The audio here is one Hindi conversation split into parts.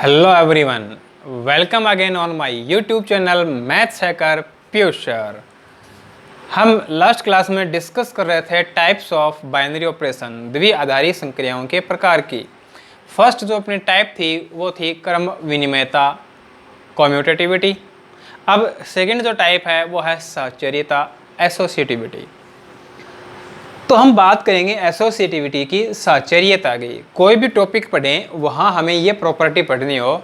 Hello everyone, welcome again on my YouTube channel maths hacker Piyush sir. हम लास्ट क्लास में डिस्कस कर रहे थे टाइप्स ऑफ बाइनरी ऑपरेशन, द्विआधारी संक्रियाओं के प्रकार की। फर्स्ट जो अपनी टाइप थी वो थी क्रम विनिमयता, कम्यूटेटिविटी। अब सेकंड जो टाइप है वो है साहचर्यता, एसोसिएटिविटी। तो हम बात करेंगे एसोसिएटिविटी की, साहचर्यता की। कोई भी टॉपिक पढ़ें वहाँ हमें ये प्रॉपर्टी पढ़नी हो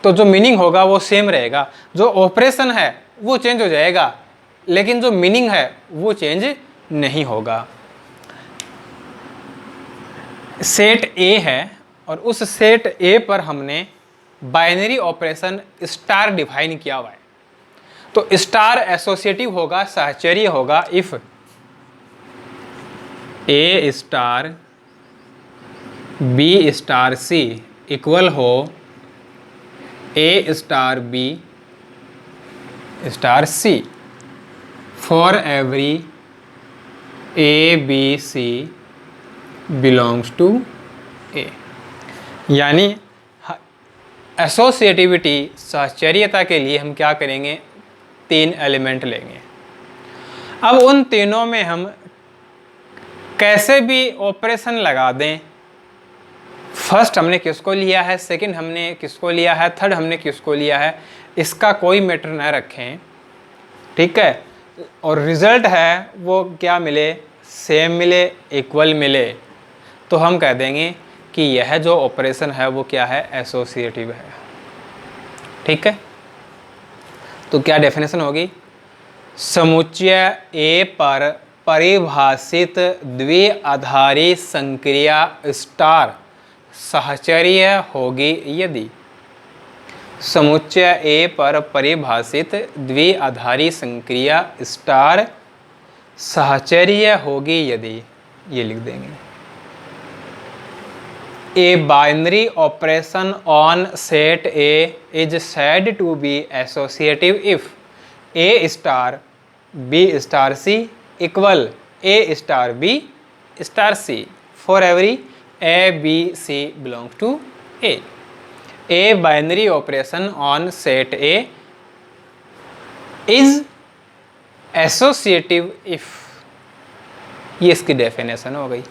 तो जो मीनिंग होगा वो सेम रहेगा। जो ऑपरेशन है वो चेंज हो जाएगा लेकिन जो मीनिंग है वो चेंज नहीं होगा। सेट ए है और उस सेट ए पर हमने बाइनरी ऑपरेशन स्टार डिफाइन किया हुआ है। तो स्टार एसोसिएटिव होगा, साहचर्य होगा if A star B star C equal हो A star B star C for every A B C belongs to A. यानी एसोसिएटिविटी, साहचर्यता के लिए हम क्या करेंगे, तीन एलिमेंट लेंगे। अब उन तीनों में हम कैसे भी ऑपरेशन लगा दें, फर्स्ट हमने किसको लिया है, सेकंड हमने किसको लिया है, थर्ड हमने किसको लिया है, इसका कोई मैटर न रखें, ठीक है। और रिजल्ट है वो क्या मिले, सेम मिले, इक्वल मिले, तो हम कह देंगे कि यह जो ऑपरेशन है वो क्या है, एसोसिएटिव है। ठीक है, तो क्या डेफिनेशन होगी, समुच्चय ए पर परिभाषित द्विआधारी संक्रिया स्टार साहचर्य होगी यदि। समुच्चय ए पर परिभाषित द्विआधारी संक्रिया स्टार साहचर्य होगी यदि, ये लिख देंगे। A binary operation on set A is said to be associative if A star B star C equal A star B star C for every A B C belongs to A. A binary operation on set A is associative if, ये इसकी डेफिनेशन हो गई।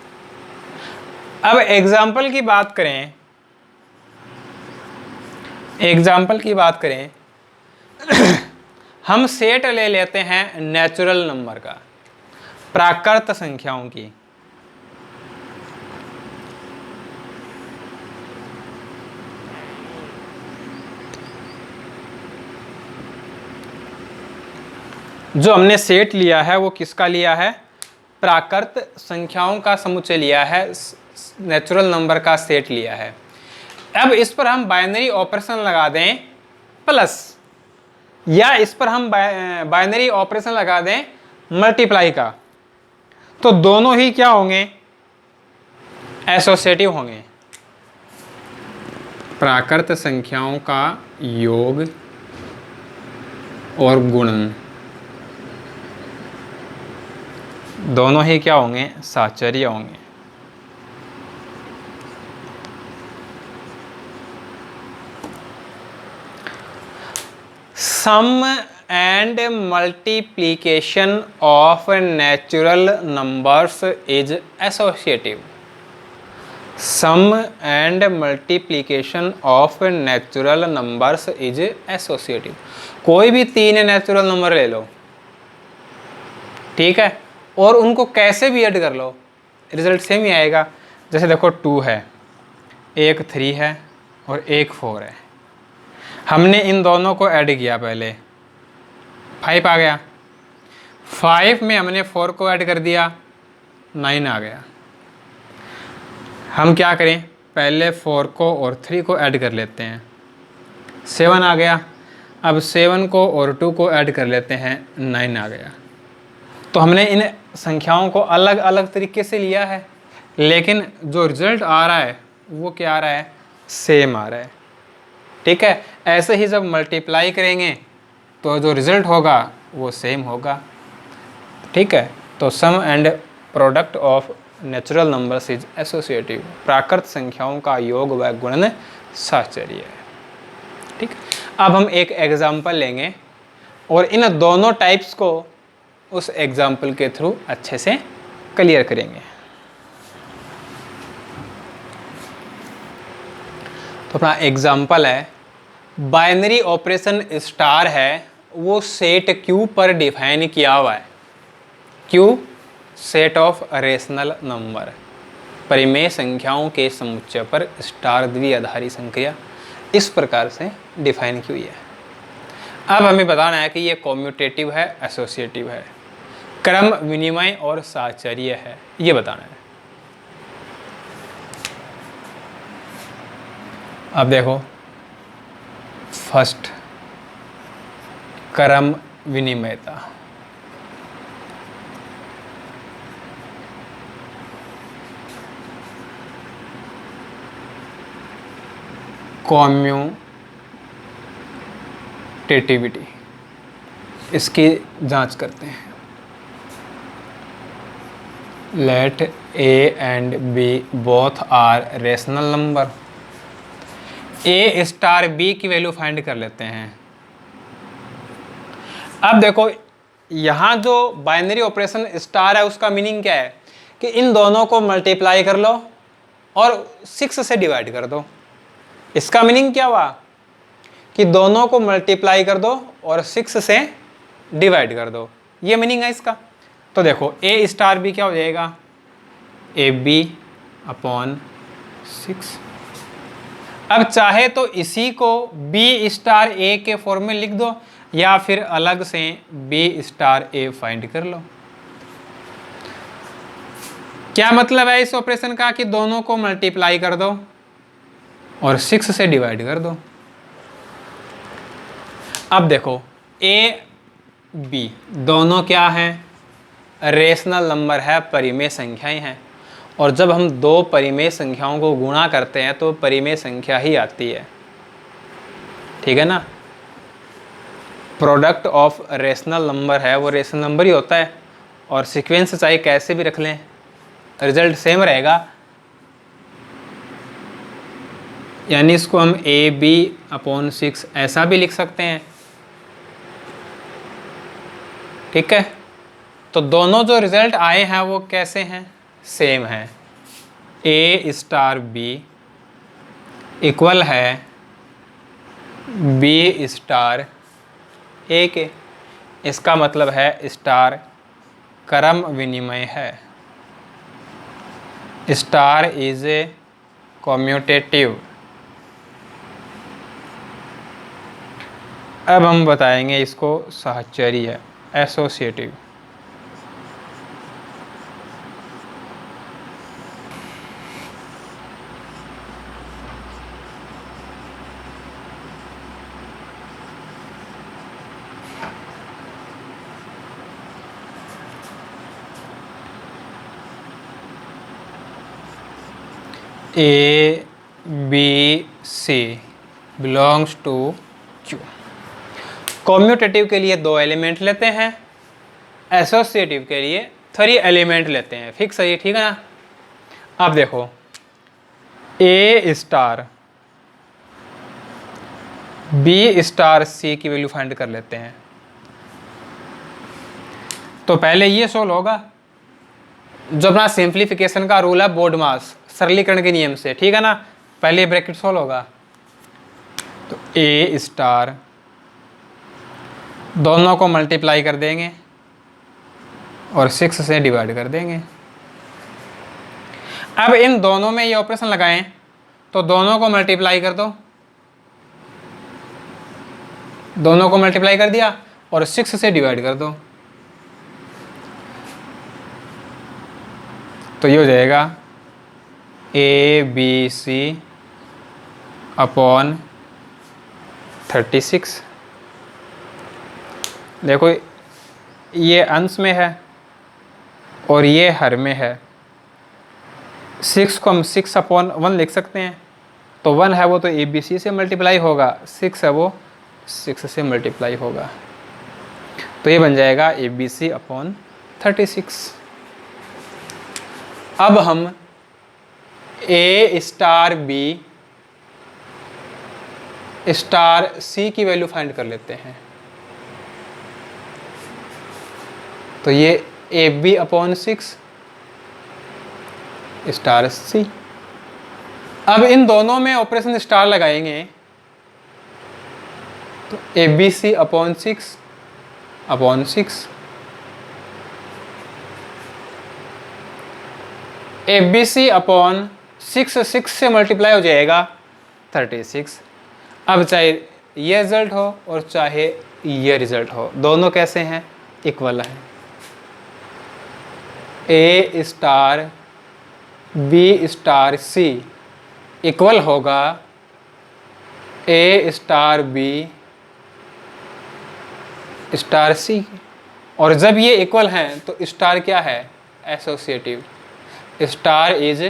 अब एग्जाम्पल की बात करें, हम सेट ले लेते हैं नेचुरल नंबर का, प्राकृत संख्याओं की। जो हमने सेट लिया है वो किसका लिया है, प्राकृत संख्याओं का समुच्चय लिया है, नेचुरल नंबर का सेट लिया है। अब इस पर हम बाइनरी ऑपरेशन लगा दें प्लस, या इस पर हम बाइनरी ऑपरेशन लगा दें मल्टीप्लाई का, तो दोनों ही क्या होंगे, एसोसिएटिव होंगे। प्राकृत संख्याओं का योग और गुणन दोनों ही क्या होंगे, साहचर्य होंगे। Sum and multiplication of natural numbers is associative. Sum and multiplication of natural numbers is associative. कोई भी तीन नेचुरल नंबर ले लो, ठीक है, और उनको कैसे भी ऐड कर लो, रिजल्ट सेम ही आएगा। जैसे देखो 2 है, एक 3 है और एक 4 है। हमने इन दोनों को ऐड किया, पहले 5 आ गया, 5 में हमने 4 को ऐड कर दिया, 9 आ गया। हम क्या करें, पहले 4 को और 3 को ऐड कर लेते हैं, 7 आ गया। अब 7 को और 2 को ऐड कर लेते हैं, 9 आ गया। तो हमने इन संख्याओं को अलग अलग तरीके से लिया है, लेकिन जो रिजल्ट आ रहा है वो क्या आ रहा है, सेम आ रहा है। ठीक है, ऐसे ही जब मल्टीप्लाई करेंगे तो जो रिजल्ट होगा वो सेम होगा। ठीक है, तो sum and product of natural numbers is associative. प्राकृत संख्याओं का योग व गुणन साहचर्य है। ठीक, अब हम एक एग्जाम्पल लेंगे और इन दोनों टाइप्स को उस एग्जाम्पल के थ्रू अच्छे से क्लियर करेंगे। तो अपना एग्जाम्पल है, बाइनरी ऑपरेशन स्टार है वो सेट Q पर डिफाइन किया हुआ है। Q set of rational number, परिमेय संख्याओं के समुच्चय पर स्टार द्विआधारी संख्या इस प्रकार से डिफाइन की हुई है। अब हमें बताना है कि ये कॉम्यूटेटिव है, एसोसिएटिव है, क्रम विनिमय और साहचर्य है, ये बताना है। अब देखो, फर्स्ट क्रम विनिमयता, कॉम्यूटेटिविटी, इसकी जांच करते हैं। Let A and B both are rational number. A star B की वैल्यू फाइंड कर लेते हैं। अब देखो, यहाँ जो बाइनरी ऑपरेशन स्टार है उसका मीनिंग क्या है कि इन दोनों को मल्टीप्लाई कर लो और 6 से डिवाइड कर दो। इसका मीनिंग क्या हुआ कि दोनों को मल्टीप्लाई कर दो और 6 से डिवाइड कर दो, ये मीनिंग है इसका। तो देखो, A स्टार B क्या हो जाएगा, AB अपॉन 6। अब चाहे तो इसी को B स्टार A के फॉर्म में लिख दो या फिर अलग से B स्टार A फाइंड कर लो। क्या मतलब है इस ऑपरेशन का कि दोनों को मल्टीप्लाई कर दो और 6 से डिवाइड कर दो। अब देखो, A B दोनों क्या हैं, रेशनल नंबर है, परिमेय संख्याएं हैं, और जब हम दो परिमेय संख्याओं को गुणा करते हैं तो परिमेय संख्या ही आती है। ठीक है ना, प्रोडक्ट ऑफ रेशनल नंबर है वो रेशनल नंबर ही होता है, और सीक्वेंस चाहे कैसे भी रख लें रिजल्ट सेम रहेगा। यानी इसको हम AB अपॉन 6 ऐसा भी लिख सकते हैं। ठीक है, तो दोनों जो रिजल्ट आए हैं वो कैसे हैं, सेम है। A स्टार B इक्वल है B स्टार A के। इसका मतलब है स्टार क्रम विनिमय है, स्टार इज ए कॉम्यूटेटिव। अब हम बताएंगे इसको साहचर्य, associative. A B C belongs to Q। Commutative के लिए 2 एलिमेंट लेते हैं, एसोसिएटिव के लिए 3 एलिमेंट लेते हैं। फिक्स है ये, ठीक है ना। अब देखो, A star B star C की वैल्यू फाइंड कर लेते हैं। तो पहले ये सोल्व होगा, जो अपना सिंप्लीफिकेशन का रूल है बोर्ड मास, सरलीकरण के नियम से, ठीक है ना। पहले ब्रैकेट सोल्व होगा, तो A स्टार दोनों को मल्टीप्लाई कर देंगे और 6 से डिवाइड कर देंगे। अब इन दोनों में ये ऑपरेशन लगाएं तो दोनों को मल्टीप्लाई कर दो, दोनों को मल्टीप्लाई कर दिया और 6 से डिवाइड कर दो, तो ये हो जाएगा ABC अपॉन 36। देखो, ये अंश में है और ये हर में है। 6 को हम 6 अपॉन 1 लिख सकते हैं, तो 1 है वो तो ABC से मल्टीप्लाई होगा, 6 है वो 6 से मल्टीप्लाई होगा, तो ये बन जाएगा ABC अपॉन 36। अब हम A star B star C की वैल्यू फाइंड कर लेते हैं। तो ये A B upon 6 star C. अब इन दोनों में ऑपरेशन स्टार लगाएंगे तो A B C upon 6 A B C upon 6 से मल्टीप्लाई हो जाएगा 36। अब चाहे ये रिजल्ट हो और चाहे ये रिजल्ट हो, दोनों कैसे हैं? इक्वल है। ए star B star C equal होगा ए स्टार बी स्टार सी। और जब ये इक्वल हैं तो स्टार क्या है? एसोसिएटिव। Star is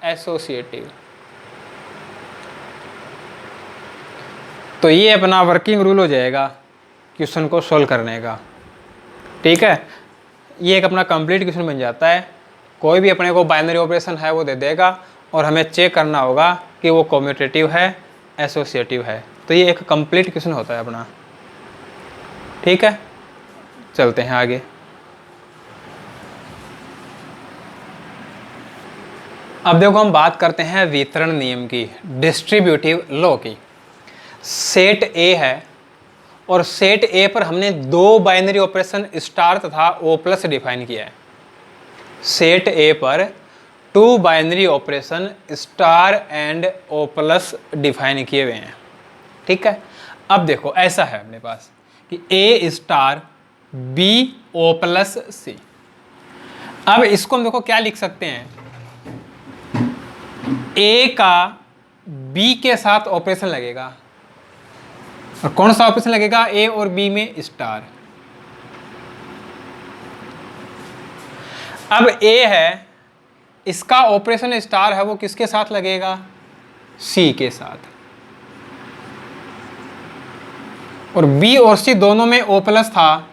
associative. तो ये अपना वर्किंग रूल हो जाएगा क्वेश्चन को सोल्व करने का। ठीक है, ये एक अपना कंप्लीट क्वेश्चन बन जाता है। कोई भी अपने को बाइनरी ऑपरेशन है वो दे देगा और हमें चेक करना होगा कि वो कम्यूटेटिव है एसोसिएटिव है। तो ये एक कंप्लीट क्वेश्चन होता है अपना। ठीक है, चलते हैं आगे। अब देखो हम बात करते हैं वितरण नियम की, डिस्ट्रीब्यूटिव लॉ की। सेट ए है और सेट ए पर हमने दो बाइनरी ऑपरेशन स्टार तथा ओ प्लस डिफाइन किया है। सेट ए पर 2 binary operation star and O plus define किए हुए हैं। ठीक है, अब देखो ऐसा है अपने पास कि a star B O plus सी। अब इसको हम देखो क्या लिख सकते हैं, ए का बी के साथ ऑपरेशन लगेगा। और कौन सा ऑपरेशन लगेगा? ए और बी में स्टार। अब ए है, इसका ऑपरेशन स्टार है वो किसके साथ लगेगा? सी के साथ। और बी और सी दोनों में ओ प्लस था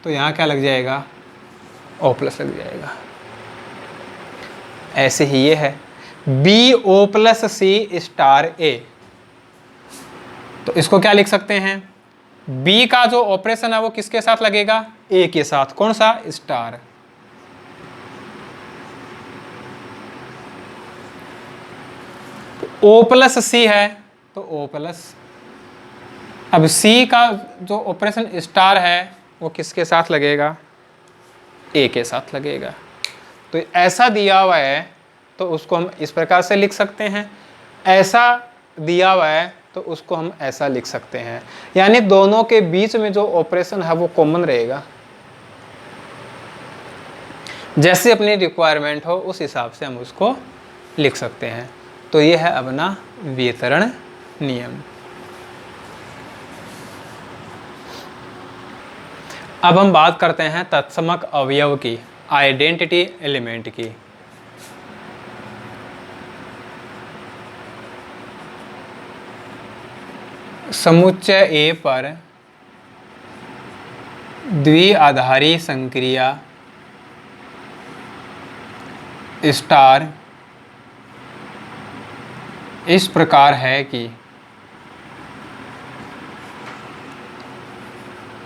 तो यहां क्या लग जाएगा? ओ प्लस लग जाएगा। ऐसे ही ये है बी ओ प्लस सी स्टार ए। तो इसको क्या लिख सकते हैं? बी का जो ऑपरेशन है वो किसके साथ लगेगा? ए के साथ। कौन सा? स्टार। ओ प्लस सी है तो ओ प्लस। अब सी का जो ऑपरेशन स्टार है वो किसके साथ लगेगा? ए के साथ लगेगा। तो ऐसा दिया हुआ है तो उसको हम इस प्रकार से लिख सकते हैं, ऐसा दिया हुआ है तो उसको हम ऐसा लिख सकते हैं। यानी दोनों के बीच में जो ऑपरेशन है वो कॉमन रहेगा। जैसे अपनी रिक्वायरमेंट हो उस हिसाब से हम उसको लिख सकते हैं। तो ये है अपना वितरण नियम। अब हम बात करते हैं तत्समक अवयव की, आइडेंटिटी एलिमेंट की। समुच्चय ए पर द्विआधारी संक्रिया स्टार इस प्रकार है कि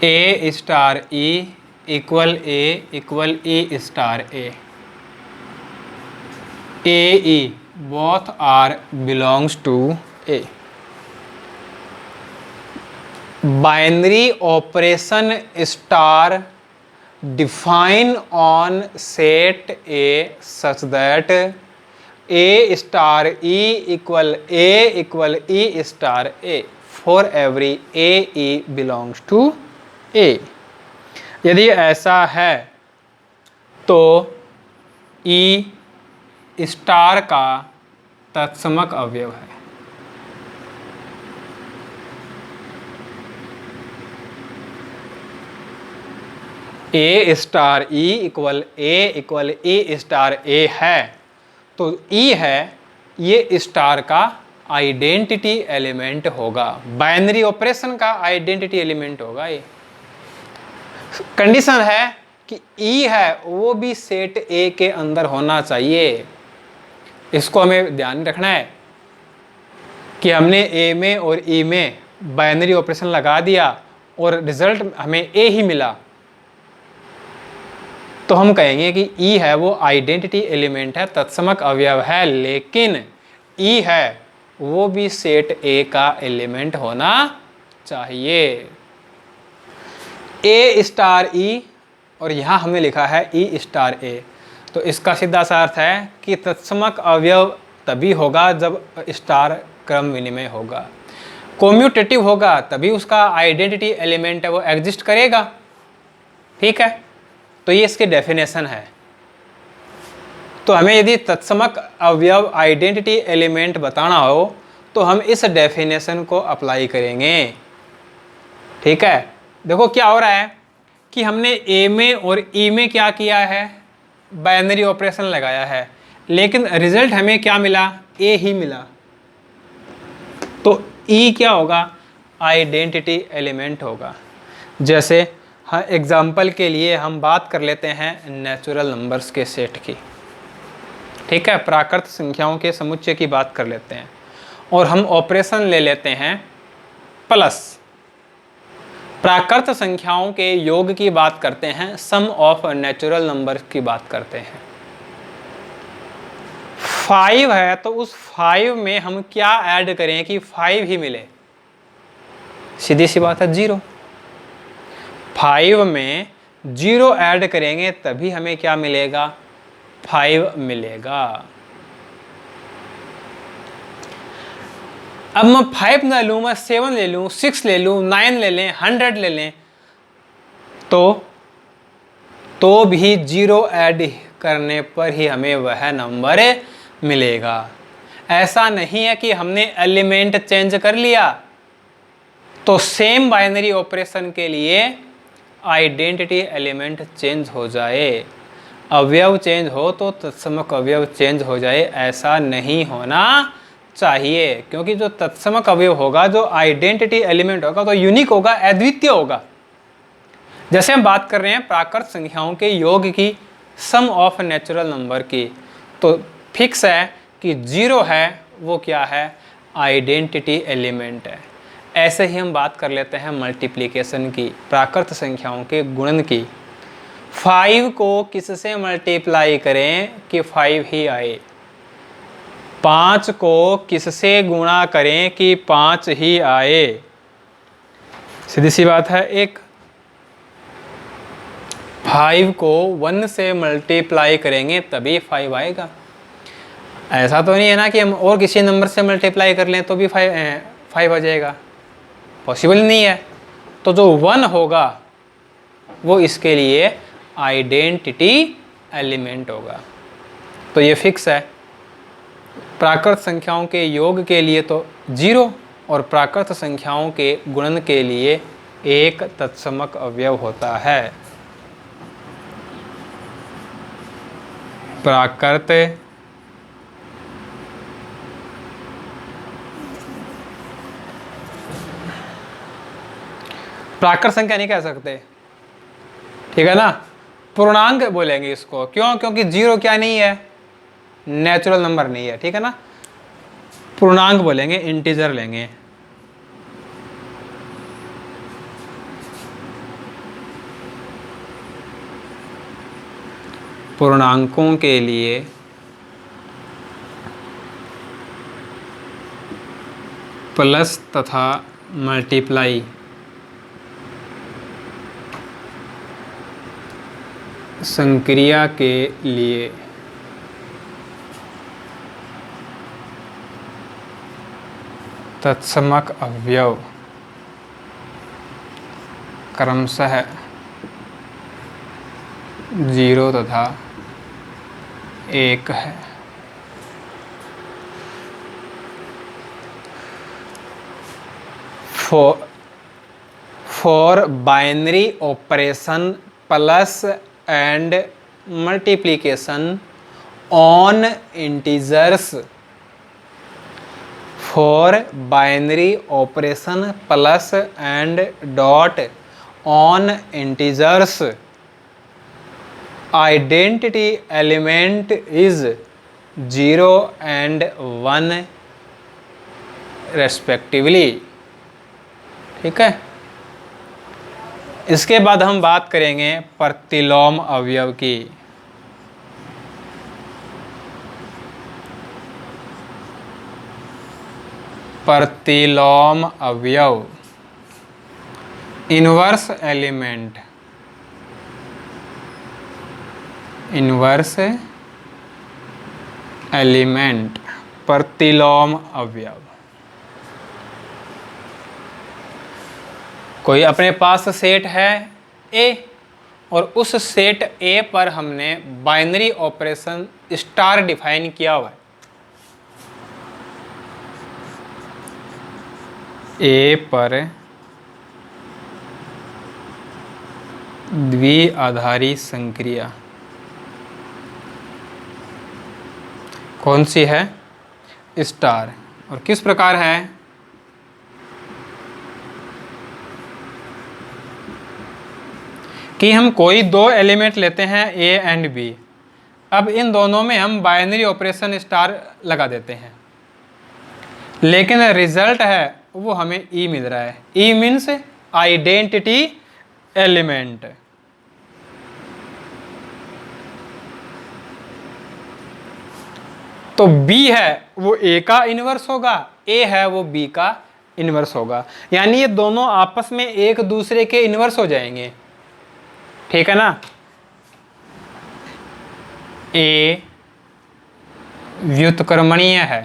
a star e equal e star a e both are belongs to A. Binary operation star define on set A such that a star e equal e star a for every a e belongs to A. यदि ऐसा है तो ई स्टार का तत्समक अवयव है। ए star e equal e star ए है तो ई है ये स्टार का आइडेंटिटी एलिमेंट होगा, बाइनरी ऑपरेशन का आइडेंटिटी एलिमेंट होगा। ये कंडीशन है कि ई है वो भी सेट ए के अंदर होना चाहिए। इसको हमें ध्यान रखना है कि हमने ए में और ई में बाइनरी ऑपरेशन लगा दिया और रिजल्ट हमें ए ही मिला, तो हम कहेंगे कि ई है वो आइडेंटिटी एलिमेंट है, तत्समक अवयव है, लेकिन ई है वो भी सेट ए का एलिमेंट होना चाहिए। ए स्टार ई और यहाँ हमने लिखा है ई स्टार ए, तो इसका सीधा सा अर्थ है कि तत्समक अवयव तभी होगा जब स्टार क्रम विनिमय होगा, कोम्यूटेटिव होगा तभी उसका आइडेंटिटी एलिमेंट है वो एग्जिस्ट करेगा। ठीक है, तो ये इसकी डेफिनेशन है। तो हमें यदि तत्समक अवयव आइडेंटिटी एलिमेंट बताना हो तो हम इस डेफिनेशन को अप्लाई करेंगे। ठीक है, देखो क्या हो रहा है कि हमने ए में और ई में क्या किया है, बाइनरी ऑपरेशन लगाया है, लेकिन रिजल्ट हमें क्या मिला, ए ही मिला। तो ई क्या होगा, आइडेंटिटी एलिमेंट होगा। जैसे हाँ, एग्जाम्पल के लिए हम बात कर लेते हैं नेचुरल नंबर्स के सेट की। ठीक है, प्राकृत संख्याओं के समुच्चय की बात कर लेते हैं और हम ऑपरेशन ले लेते हैं प्लस। प्राकृत संख्याओं के योग की बात करते हैं, सम ऑफ नेचुरल नंबर्स की बात करते हैं। 5 है तो उस 5 में हम क्या ऐड करें कि 5 ही मिले, सीधी सी बात है 0। 5 में 0 ऐड करेंगे तभी हमें क्या मिलेगा, 5 मिलेगा। अब मैं 5 ना लूँ, मैं 7 ले लूँ, 6 ले लूँ, 9 ले लें, 100 ले लें, तो भी 0 ऐड करने पर ही हमें वह नंबर मिलेगा। ऐसा नहीं है कि हमने एलिमेंट चेंज कर लिया तो सेम बाइनरी ऑपरेशन के लिए आइडेंटिटी एलिमेंट चेंज हो जाए, अवयव चेंज हो तो तत्समक अवयव चेंज हो जाए, ऐसा नहीं होना चाहिए। क्योंकि जो तत्समक अवयव होगा, जो आइडेंटिटी एलिमेंट होगा, तो यूनिक होगा, अद्वितीय होगा। जैसे हम बात कर रहे हैं प्राकृत संख्याओं के योग की, सम ऑफ नेचुरल नंबर की, तो फिक्स है कि 0 है वो क्या है, आइडेंटिटी एलिमेंट है। ऐसे ही हम बात कर लेते हैं मल्टीप्लिकेशन की, प्राकृत संख्याओं के गुणन की। 5 को किससे मल्टीप्लाई करें कि 5 ही आए, 5 को किससे गुणा करें कि 5 ही आए, सीधी सी बात है। एक 5 को 1 से मल्टीप्लाई करेंगे तभी 5 आएगा। ऐसा तो नहीं है ना कि हम और किसी नंबर से मल्टीप्लाई कर लें तो भी 5 आ जाएगा, पॉसिबल नहीं है। तो जो 1 होगा वो इसके लिए आइडेंटिटी एलिमेंट होगा। तो ये फिक्स है। प्राकृत संख्याओं के योग के लिए तो 0 और प्राकृत संख्याओं के गुणन के लिए 1 तत्समक अवयव होता है। प्राकृत संख्या नहीं कह सकते, ठीक है ना, पूर्णांक बोलेंगे इसको। क्यों? क्योंकि 0 क्या नहीं है, नेचुरल नंबर नहीं है, ठीक है ना। पूर्णांक बोलेंगे, इंटीजर लेंगे। पूर्णांकों के लिए प्लस तथा मल्टीप्लाई संक्रिया के लिए तत्समक अवयव क्रमशः 0 तथा 1 है। For binary operation plus and multiplication on integers, for binary operation plus and dot on integers, identity element is 0 and 1 respectively. ठीक है, इसके बाद हम बात करेंगे प्रतिलोम अवयव की। प्रतिलोम अवयव, इनवर्स एलिमेंट, इनवर्स एलिमेंट, प्रतिलोम अवयव। कोई अपने पास सेट है ए और उस सेट ए पर हमने बाइनरी ऑपरेशन स्टार डिफाइन किया हुआ है। ए पर द्विआधारी संक्रिया कौन सी है? स्टार। और किस प्रकार है? कि हम कोई दो एलिमेंट लेते हैं ए एंड बी, अब इन दोनों में हम बाइनरी ऑपरेशन स्टार लगा देते हैं, लेकिन रिजल्ट है वो हमें ई मिल रहा है। E means identity element. तो बी है वो ए का इनवर्स होगा, ए है वो बी का इनवर्स होगा, यानी ये दोनों आपस में एक दूसरे के इनवर्स हो जाएंगे। ठीक है ना? ए व्युत्क्रमणीय है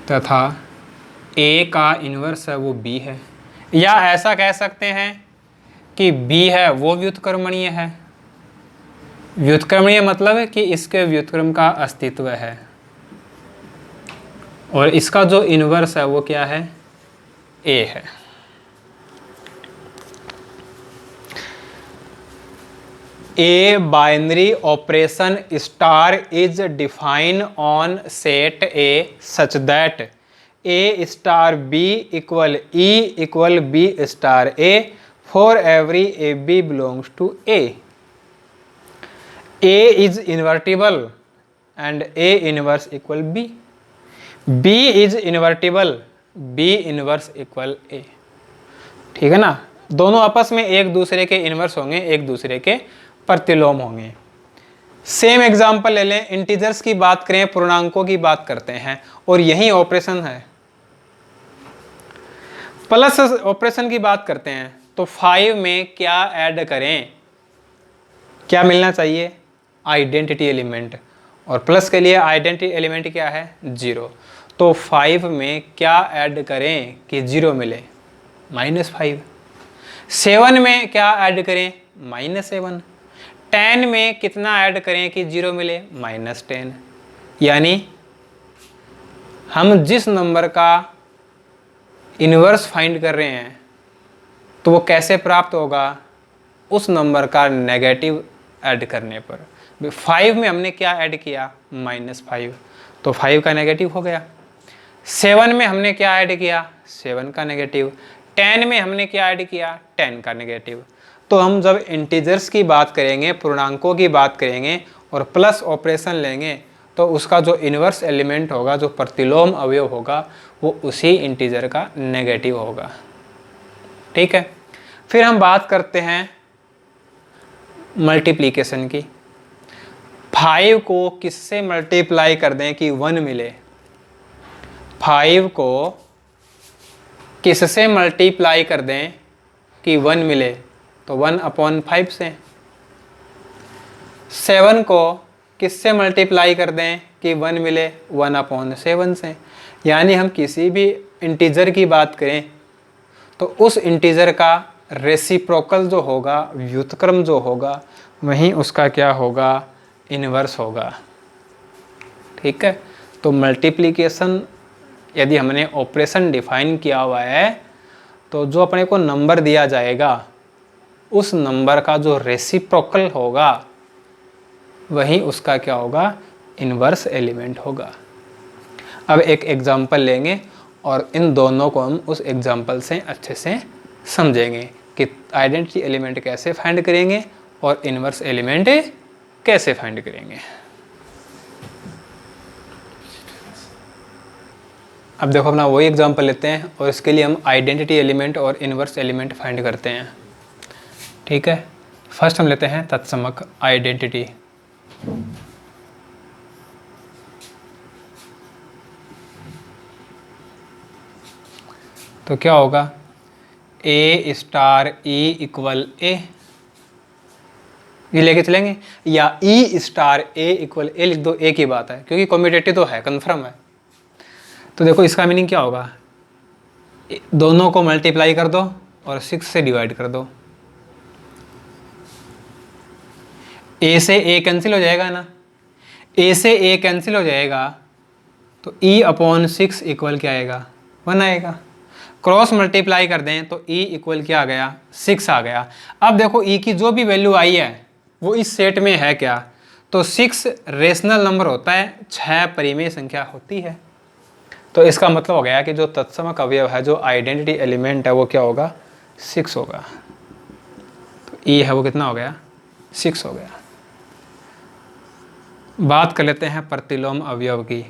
तथा ए का इनवर्स है वो बी है, या ऐसा कह सकते हैं कि बी है वो व्युत्क्रमणीय है। व्युत्क्रमणीय मतलब है कि इसके व्युत्क्रम का अस्तित्व है और इसका जो इनवर्स है वो क्या है? ए है। A binary operation star is defined on set A such that A star B equal E equal B star A for every AB belongs to A. A is invertible and A inverse equal B. B is invertible, B inverse equal A. ठीक है ना? दोनों आपस में एक दूसरे के इनवर्स होंगे, एक दूसरे के प्रतिलोम होंगे। सेम एग्जांपल ले लें, इंटीजर्स की बात करें, पूर्णांकों की बात करते हैं, और यही ऑपरेशन है। प्लस ऑपरेशन की बात करते हैं तो 5 में क्या ऐड करें? क्या मिलना चाहिए? Identity element. और प्लस के लिए आइडेंटिटी एलिमेंट क्या है? 0। तो 5 में क्या ऐड करें कि 0 मिले? -5। 7 में क्या ऐड करें? -7। 10 में कितना ऐड करें कि 0 मिले? -10। यानी हम जिस नंबर का इनवर्स फाइंड कर रहे हैं तो वो कैसे प्राप्त होगा? उस नंबर का नेगेटिव ऐड करने पर। 5 में हमने क्या ऐड किया? -5, तो 5 का नेगेटिव हो गया। 7 में हमने क्या ऐड किया? 7 का नेगेटिव। 10 में हमने क्या ऐड किया? 10 का नेगेटिव। तो हम जब इंटीजर्स की बात करेंगे, पूर्णांकों की बात करेंगे और प्लस ऑपरेशन लेंगे तो उसका जो इन्वर्स एलिमेंट होगा, जो प्रतिलोम अवयव होगा, वो उसी इंटीजर का नेगेटिव होगा। ठीक है, फिर हम बात करते हैं मल्टीप्लिकेशन की। 5 को किससे मल्टीप्लाई कर दें कि 1 मिले? 5 को किससे मल्टीप्लाई कर दें कि 1 मिले? तो 1/5 से। 7 को किससे मल्टीप्लाई कर दें कि 1 मिले? 1/7 से। यानी हम किसी भी इंटीजर की बात करें तो उस इंटीजर का रेसिप्रोकल जो होगा, व्युत्क्रम जो होगा, वहीं उसका क्या होगा? इनवर्स होगा। ठीक है, तो मल्टीप्लिकेशन यदि हमने ऑपरेशन डिफाइन किया हुआ है तो जो अपने को नंबर दिया जाएगा उस नंबर का जो रेसिप्रोकल होगा वही उसका क्या होगा? इनवर्स एलिमेंट होगा। अब एक एग्जांपल लेंगे और इन दोनों को हम उस एग्जांपल से अच्छे से समझेंगे कि आइडेंटिटी एलिमेंट कैसे फाइंड करेंगे और इन्वर्स एलिमेंट कैसे फाइंड करेंगे। अब देखो अपना वही एग्जांपल लेते हैं और इसके लिए हम आइडेंटिटी एलिमेंट और इन्वर्स एलिमेंट फाइंड करते हैं। ठीक है, फर्स्ट हम लेते हैं तत्समक आइडेंटिटी। तो क्या होगा, ए स्टार ई इक्वल ए, ये लेके चलेंगे, या ई स्टार ए इक्वल ए लिख दो, ए की बात है क्योंकि कम्यूटेटिव तो है, कन्फर्म है। तो देखो इसका मीनिंग क्या होगा, दोनों को मल्टीप्लाई कर दो और 6 से डिवाइड कर दो। ए से ए कैंसिल हो जाएगा ना, ए से ए कैंसिल हो जाएगा तो ई अपॉन 6 इक्वल क्या आएगा, 1 आएगा। क्रॉस मल्टीप्लाई कर दें तो ई इक्वल क्या आ गया, 6 आ गया। अब देखो ई की जो भी वैल्यू आई है वो इस सेट में है क्या, तो 6 रेशनल नंबर होता है, 6 परिमेय संख्या होती है। तो इसका मतलब हो गया कि जो तत्समक अवयव है, जो आइडेंटिटी एलिमेंट है, वो क्या होगा, 6 होगा। तो ई है वो कितना हो गया, 6 हो गया। बात कर लेते हैं प्रतिलोम अवयव की।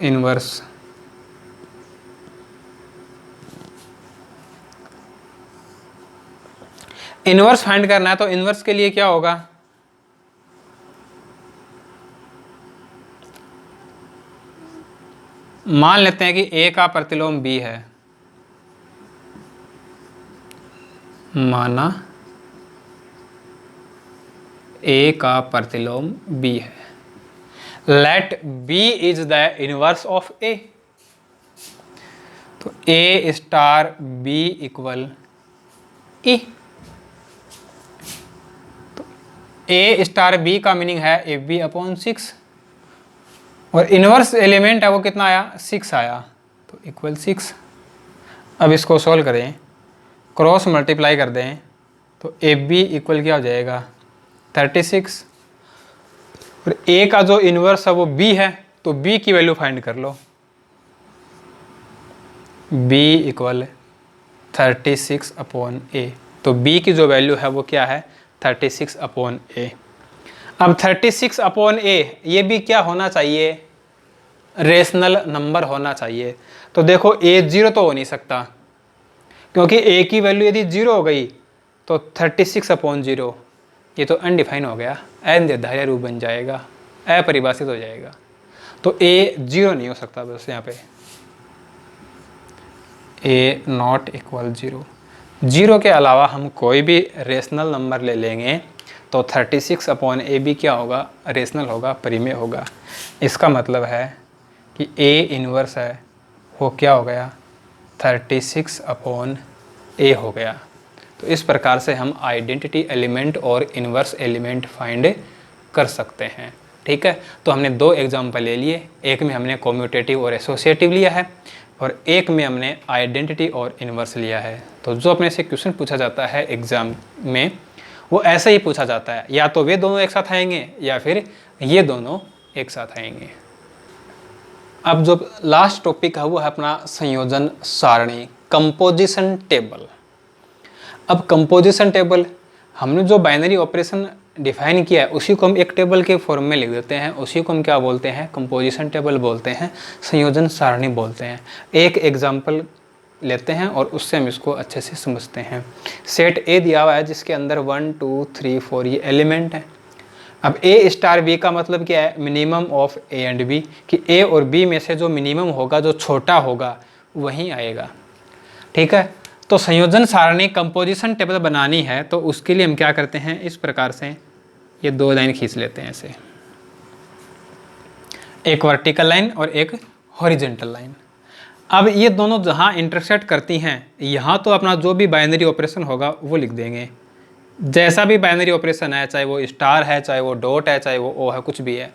इनवर्स, इनवर्स फाइंड करना है तो इनवर्स के लिए क्या होगा, मान लेते हैं कि ए का प्रतिलोम बी है, माना ए का प्रतिलोम बी है, let b is the inverse of a. तो a star b equal e. तो ए स्टार बी का मीनिंग है ए बी अपॉन 6 और इनवर्स एलिमेंट है वो कितना आया, 6 आया, तो इक्वल 6। अब इसको सॉल्व करें, क्रॉस मल्टीप्लाई कर दें तो ए बी इक्वल क्या हो जाएगा, 36। और ए का जो इनवर्स है वो बी है, तो बी की वैल्यू फाइंड कर लो, b इक्वल 36 अपॉन ए। तो b की जो वैल्यू है वो क्या है, 36 अपॉन ए। अब 36 अपॉन ए ये भी क्या होना चाहिए, रेशनल नंबर होना चाहिए। तो देखो a 0 तो हो नहीं सकता, क्योंकि a की वैल्यू यदि 0 हो गई तो 36 अपॉन 0 ये तो अनडिफाइन हो गया, अनिर्धारित रूप बन जाएगा, अपरिभाषित हो जाएगा। तो a 0 नहीं हो सकता, बस यहाँ पे a नॉट इक्वल 0। 0 के अलावा हम कोई भी रेशनल नंबर ले लेंगे तो 36 अपॉन ए बी क्या होगा, रेशनल होगा, परिमेय होगा। इसका मतलब है कि a इनवर्स है वो क्या हो गया, 36 अपॉन ए हो गया। तो इस प्रकार से हम आइडेंटिटी एलिमेंट और इनवर्स एलिमेंट फाइंड कर सकते हैं। ठीक है, तो हमने 2 एग्जाम्पल ले लिए, एक में हमने कम्यूटेटिव और एसोसिएटिव लिया है और एक में हमने आइडेंटिटी और इनवर्स लिया है। तो जो अपने से क्वेश्चन पूछा जाता है एग्ज़ाम में वो ऐसे ही पूछा जाता है, या तो वे दोनों एक साथ आएंगे या फिर ये दोनों एक साथ आएंगे। अब जो लास्ट टॉपिक है वो है अपना संयोजन सारणी, कंपोजिशन टेबल। अब कंपोजिशन टेबल, हमने जो बाइनरी ऑपरेशन डिफाइन किया है उसी को हम एक टेबल के फॉर्म में लिख देते हैं, उसी को हम क्या बोलते हैं, कंपोजिशन टेबल बोलते हैं, संयोजन सारणी बोलते हैं। एक एग्जांपल लेते हैं और उससे हम इसको अच्छे से समझते हैं। सेट ए दिया हुआ है जिसके अंदर 1 2 3 4 ये एलिमेंट है। अब ए स्टार बी का मतलब क्या है, minimum of A and B, कि ए और बी में से जो मिनिमम होगा, जो छोटा होगा वहीं आएगा। ठीक है, तो संयोजन सारणी कंपोजिशन टेबल बनानी है तो उसके लिए हम क्या करते हैं, इस प्रकार से ये 2 लाइन खींच लेते हैं ऐसे, एक वर्टिकल लाइन और एक हॉरिजेंटल लाइन। अब ये दोनों जहाँ इंटरसेक्ट करती हैं यहाँ तो अपना जो भी बाइनरी ऑपरेशन होगा वो लिख देंगे, जैसा भी बाइनरी ऑपरेशन है, चाहे वो स्टार है, चाहे वो डॉट है, चाहे वो ओ है, कुछ भी है।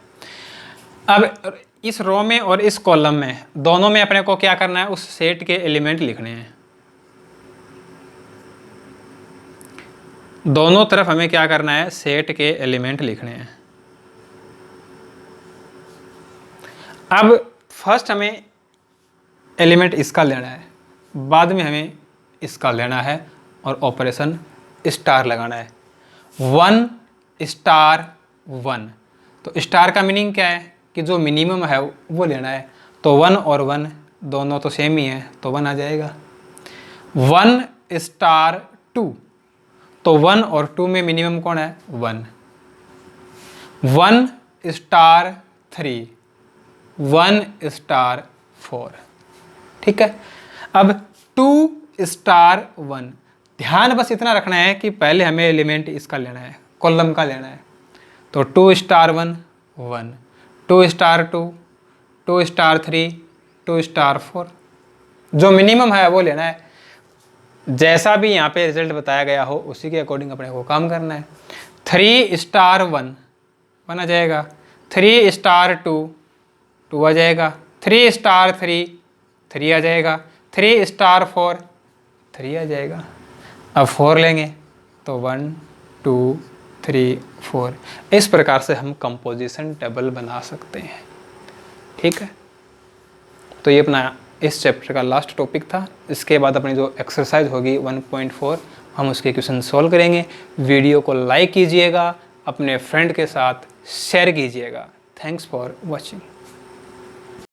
अब इस रो में और इस कॉलम में दोनों में अपने को क्या करना है, उस सेट के एलिमेंट लिखने हैं। दोनों तरफ हमें क्या करना है, सेट के एलिमेंट लिखने हैं। अब फर्स्ट हमें एलिमेंट इसका लेना है, बाद में हमें इसका लेना है और ऑपरेशन स्टार लगाना है। 1 स्टार 1, तो स्टार का मीनिंग क्या है कि जो मिनिमम है वो लेना है। तो 1 और 1 दोनों तो सेम ही है, तो 1 आ जाएगा। 1 स्टार 2, तो 1 और 2 में मिनिमम कौन है? 1। 1 स्टार 3, 1 स्टार 4, ठीक है। अब 2 स्टार 1, ध्यान बस इतना रखना है कि पहले हमें एलिमेंट इसका लेना है, कॉलम का लेना है। तो 2 स्टार 1 1, 2 स्टार 2, 2 स्टार 3, 2 स्टार 4, जो मिनिमम है वो लेना है। जैसा भी यहाँ पे रिजल्ट बताया गया हो उसी के अकॉर्डिंग अपने को काम करना है। 3 स्टार 1 1 आ जाएगा, 3 स्टार 2 2 आ जाएगा, 3 स्टार 3 3 आ जाएगा, 3 स्टार 4 3 आ जाएगा। अब 4 लेंगे तो 1 2 3 4, इस प्रकार से हम कंपोजिशन टेबल बना सकते हैं, ठीक है। तो ये अपना इस चैप्टर का लास्ट टॉपिक था। इसके बाद अपनी जो एक्सरसाइज होगी 1.4 हम उसके क्वेश्चन सॉल्व करेंगे। वीडियो को लाइक कीजिएगा, अपने फ्रेंड के साथ शेयर कीजिएगा। Thanks for watching.